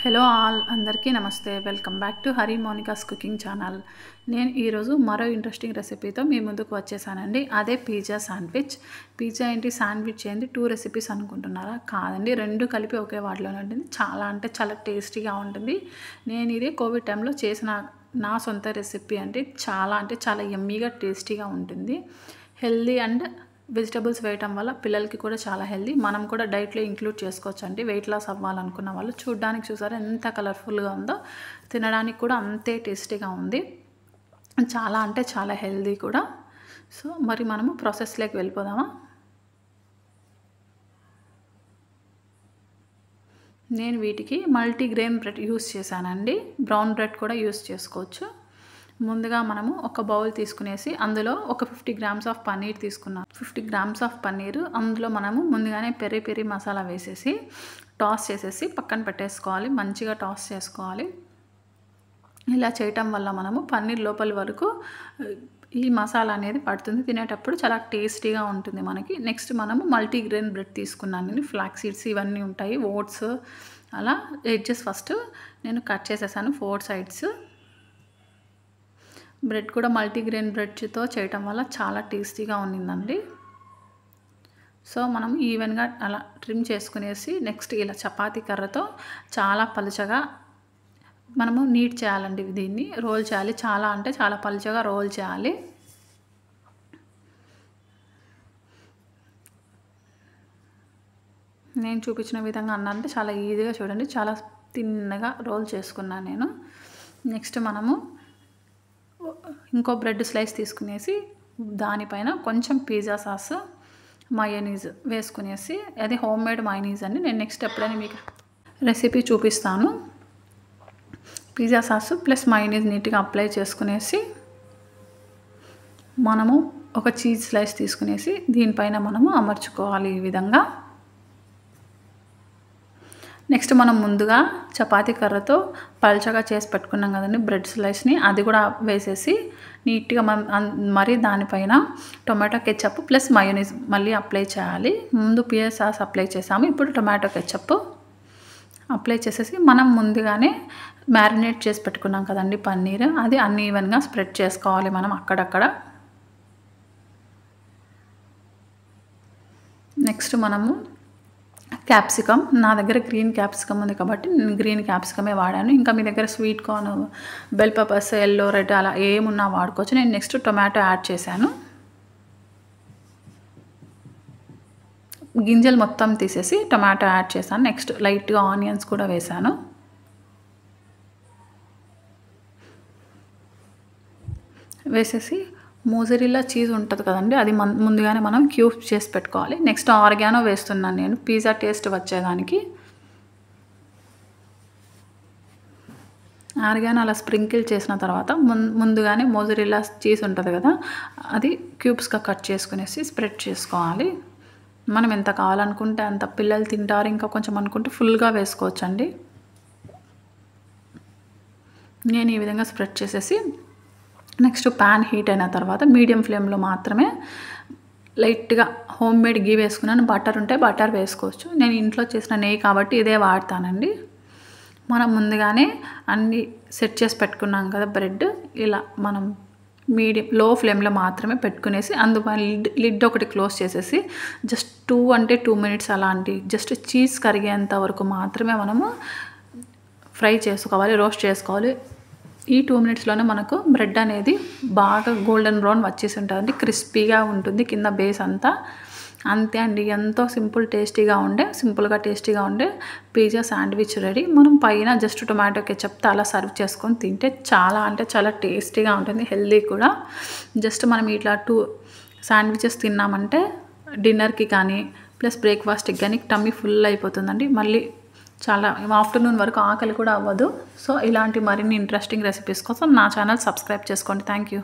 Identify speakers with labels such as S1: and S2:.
S1: Hello all అందరికీ నమస్తే. Welcome back to Hari Monica's cooking channel. నేను ఈరోజు మరో ఇంట్రెస్టింగ్ రెసిపీతో మీ ముందుకు వచ్చేసానండి. అదే పిజ్జా శాండ్విచ్. పిజ్జా ఏంటి, శాండ్విచ్ ఏంటి, 2 రెసిపీస్ అనుకుంటున్నారా? కాదండి, 2 కలిపి ఒకే వాటిలోనే ఉంటుంది. చాలా అంటే చాలా టేస్టీగా ఉంటుంది. నేను ఇది కోవిడ్ టైంలో చేసిన నా సొంత రెసిపీ అంటే చాలా యమ్మీగా టేస్టీగా ఉంటుంది. హెల్దీ అండ్ వెజిటబుల్స్ వేయటం వల్ల పిల్లలకి కూడా చాలా హెల్దీ. మనం కూడా డైట్లో ఇంక్లూడ్ చేసుకోవచ్చు అండి. వెయిట్ లాస్ అవ్వాలనుకున్న వాళ్ళు. చూడడానికి చూసారా ఎంత కలర్ఫుల్గా ఉందో, తినడానికి కూడా అంతే టేస్టీగా ఉంది. చాలా అంటే చాలా హెల్దీ కూడా. సో మరి మనము ప్రాసెస్లోకి వెళ్ళిపోదామా? నేను వీటికి మల్టీగ్రెయిన్ బ్రెడ్ యూస్ చేశానండి. బ్రౌన్ బ్రెడ్ కూడా యూస్ చేసుకోవచ్చు. ముందుగా మనము ఒక బౌల్ తీసుకునేసి అందులో ఒక 50 గ్రామ్స్ ఆఫ్ పన్నీర్ తీసుకున్నాం. 50 గ్రామ్స్ ఆఫ్ పన్నీర్ అందులో మనము ముందుగానే పెరి మసాలా వేసేసి టాస్ చేసేసి పక్కన పెట్టేసుకోవాలి. మంచిగా టాస్ చేసుకోవాలి. ఇలా చేయటం వల్ల మనము పన్నీర్ లోపలి వరకు ఈ మసాలా అనేది పడుతుంది. తినేటప్పుడు చాలా టేస్టీగా ఉంటుంది మనకి. నెక్స్ట్ మనము మల్టీగ్రెయిన్ బ్రెడ్ తీసుకున్నాను. నేను ఫ్లాక్స్ సీడ్స్ ఇవన్నీ ఉంటాయి, ఓట్స్. అలా ఎడ్జెస్ ఫస్ట్ నేను కట్ చేసేసాను 4 సైడ్స్. బ్రెడ్ కూడా మల్టీగ్రెయిన్ బ్రెడ్తో చేయటం వల్ల చాలా టేస్టీగా ఉండిందండి. సో మనం ఈవెన్గా అలా ట్రిమ్ చేసుకునేసి నెక్స్ట్ ఇలా చపాతీ కర్రతో చాలా పలుచగా మనము నీట్ చేయాలండి. దీన్ని రోల్ చేయాలి. చాలా అంటే చాలా పలుచగా రోల్ చేయాలి. నేను చూపించిన విధంగా అన్నంటే చాలా ఈజీగా చూడండి, చాలా తిన్నగా రోల్ చేసుకున్నాను నేను. నెక్స్ట్ మనము ఇంకో బ్రెడ్ స్లైస్ తీసుకునేసి దానిపైన కొంచెం పిజ్జా సాస్, మయోనీస్ వేసుకునేసి, అది హోమ్ మేడ్ మయోనీస్ అండి. నేను నెక్స్ట్ ఎప్పుడైనా మీకు రెసిపీ చూపిస్తాను. పిజ్జా సాస్ ప్లస్ మయోనీస్ నీట్గా అప్లై చేసుకునేసి మనము ఒక చీజ్ స్లైస్ తీసుకునేసి దీనిపైన మనము అమర్చుకోవాలి ఈ విధంగా. నెక్స్ట్ మనం ముందుగా చపాతీ కర్రతో పల్చగా చేసి పెట్టుకున్నాం కదండి బ్రెడ్ స్లైస్ని, అది కూడా వేసేసి నీట్గా మరి దానిపైన టొమాటో కెచప్ ప్లస్ మయోనీస్ మళ్ళీ అప్లై చేయాలి. ముందు పిజ్జా సాస్ అప్లై చేసాము, ఇప్పుడు టొమాటో కెచప్ అప్లై చేసేసి మనం ముందుగానే మ్యారినేట్ చేసి పెట్టుకున్నాం కదండి పన్నీర్, అది అన్ని ఈవెన్గా స్ప్రెడ్ చేసుకోవాలి మనం అక్కడక్కడ. నెక్స్ట్ మనము క్యాప్సికమ్, నా దగ్గర గ్రీన్ క్యాప్సికమ్ ఉంది కాబట్టి నేను గ్రీన్ క్యాప్సికమే వాడాను. ఇంకా మీ దగ్గర sweet corn, bell peppers, yellow, red అలా ఏమున్నా వాడుకోవచ్చు. నేను నెక్స్ట్ టొమాటో యాడ్ చేశాను. గింజలు మొత్తం తీసేసి టొమాటో యాడ్ చేశాను. నెక్స్ట్ లైట్గా ఆనియన్స్ కూడా వేశాను. వేసేసి మోజరెల్లా చీజ్ ఉంటుంది కదండి, అది ముందుగానే మనం క్యూబ్స్ చేసి పెట్టుకోవాలి. నెక్స్ట్ ఆర్గానో వేస్తున్నాను నేను పిజ్జా టేస్ట్ వచ్చేదానికి. ఆర్గానో అలా స్ప్రింకిల్ చేసిన తర్వాత ముందుగానే మోజరెల్లా చీజ్ ఉంటుంది కదా, అది క్యూబ్స్గా కట్ చేసుకునేసి స్ప్రెడ్ చేసుకోవాలి. మనం ఎంత కావాలనుకుంటే అంత, పిల్లలు తింటారు ఇంకా కొంచెం అనుకుంటే ఫుల్గా వేసుకోవచ్చండి. నేను ఈ విధంగా స్ప్రెడ్ చేసేసి నెక్స్ట్ ప్యాన్ హీట్ అయిన తర్వాత మీడియం ఫ్లేమ్లో మాత్రమే లైట్గా హోమ్ మేడ్ గీ వేసుకున్నాను. బటర్ ఉంటే బటర్ వేసుకోవచ్చు. నేను ఇంట్లో చేసిన నెయ్యి కాబట్టి ఇదే వాడతానండి. మనం ముందుగానే అన్నీ సెట్ చేసి పెట్టుకున్నాం కదా బ్రెడ్, ఇలా మనం లో ఫ్లేమ్లో మాత్రమే పెట్టుకునేసి అందుపైన లిడ్ ఒకటి క్లోజ్ చేసేసి జస్ట్ 2 మినిట్స్ అలాంటి జస్ట్ చీజ్ కరిగేంత వరకు మాత్రమే మనము ఫ్రై చేసుకోవాలి, రోస్ట్ చేసుకోవాలి. ఈ 2 మినిట్స్లోనే మనకు బ్రెడ్ అనేది బాగా గోల్డెన్ బ్రౌన్ వచ్చేసి ఉంటుందండి. క్రిస్పీగా ఉంటుంది కింద బేస్ అంతా. అంతే అండి, ఎంతో సింపుల్గా టేస్టీగా ఉండే పిజ్జా శాండ్విచ్ రెడీ. మనం పైన జస్ట్ టొమాటో కెచప్తో అలా సర్వ్ చేసుకొని తింటే చాలా అంటే చాలా టేస్టీగా ఉంటుంది, హెల్దీ కూడా. జస్ట్ మనం ఇట్లా 2 శాండ్విచెస్ తిన్నామంటే డిన్నర్కి కానీ ప్లస్ బ్రేక్ఫాస్ట్కి కానీ టమ్మీ ఫుల్ అయిపోతుందండి. మళ్ళీ చాలా ఆఫ్టర్నూన్ వరకు ఆకలి కూడా అవ్వదు. సో ఇలాంటి మరిన్ని ఇంట్రెస్టింగ్ రెసిపీస్ కోసం నా ఛానల్ సబ్స్క్రైబ్ చేసుకోండి. Thank you.